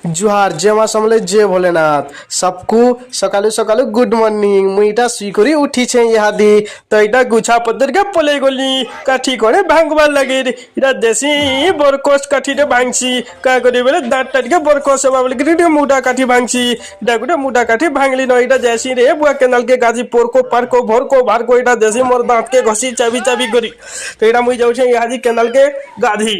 जुहार जय माँ समले जय भोलेनाथ सबको सकालू सकालू गुड मॉर्निंग मुईटा सुईकरी उठी छे इहादी तो इटा गुछा पत्थर के पले गली काठी करे भांगबार लगे इटा देसी बरकोस काठी रे भांगसी का करी बेले दांत टाट के बरकोस सेवा बोले कि मुटा काठी भांगसी इटा गुटे मुटा काठी भांगली न इटा जैसी रे बुआ केनाल के गाजी पोरको पारको भरको भारको इटा देसी मोर दांत के घसी चाबी चाबी करी तो इटा मुई जाऊ छे इहादी केनाल के गाधी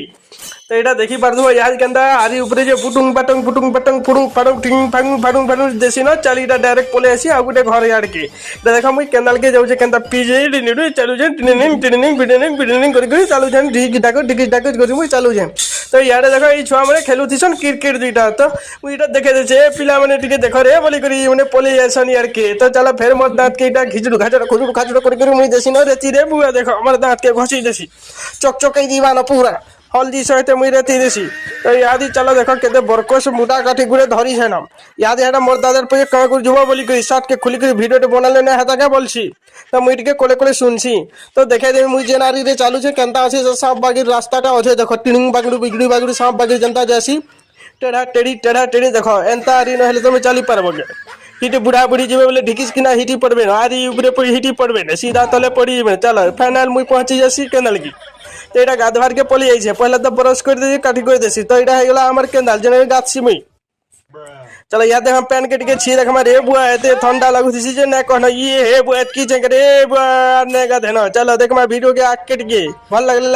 तो এটা দেখি পারছো ইয়াজ কেন্দা আরি উপরে যে পুটুং পাটং ফুড়ুং ফাড়ুং টিং ফাং ফাড়ুং ফাড়ুং দেশি না চালিটা ডাইরেক্ট পলে আসি আর গোটে ঘরে আড়কে এটা দেখা মুই কেনালকে যাউছে কেন্দা পিজে ডিনিডু চালুছে টিনিং করি চালুছেন ঢিকি ডাক করি মুই চালুছেন তো ইয়াড়ে দেখো এই ছুয়া মানে খেলুথিছন ক্রিকেট দুইটা তো মুই এটা দেখে দেছে পিলা মানে টিকে দেখো রে বলি করি মানে পলে যাইছন ইয়াড়কে তো চলো ফের মোর দাঁত কে এটা ঘিচড়ু খাচড় করি মুই দেছি না রেতি রে বুয়া দেখো আমার দাঁত কে ঘষি দেছি চকচকাই দিবা না পুরা हल्दी सहित मुई रेती देसी तो यादी चलो देखो केते बरकोस मुटा काठी गुड़े धरी है ना याद हेटा मोर दादार पे कह कर जुवा बोली करी शर्ट के खुली करी वीडियो टे बनाले ना हेता के बोलसी तो मुई टिके कोले कोले सुनसी तो देखे दे मुई जेनारी रे चालू छे केनता আছে सांप बागी रास्ताटा আছে देखो टिनिंग बागड़ू बिगड़ी बागड़ू सांप बागी जनता जैसी टेढ़ा टेढ़ी देखो एंता आरी न हेले तुम चली पारबो के हिटी बुढ़ा बुढ़ी जीवे बोले ढिकिस किना हिटी पड़बे ना आरी ऊपरे पड़ी हिटी पड़बे ना सीधा तले पड़ी जीवे चलो फाइनल मुई पहुंची जासी केनाल की तो এটা গাধবার কে পলি যাইছে পয়লা তো ব্রাশ করে দিছি কাটি করে দিছি তো এটা হয়ে গেল আমার কেনাল জেনে গাছি মুই चलो याद देख पैन के टिके छी देख रे बुआ एते ठंडा लागुथि जे ना कहना ये हे बुआ की जे रे बुआ ने गा देना चलो देख मा वीडियो के आके टिके भल लागले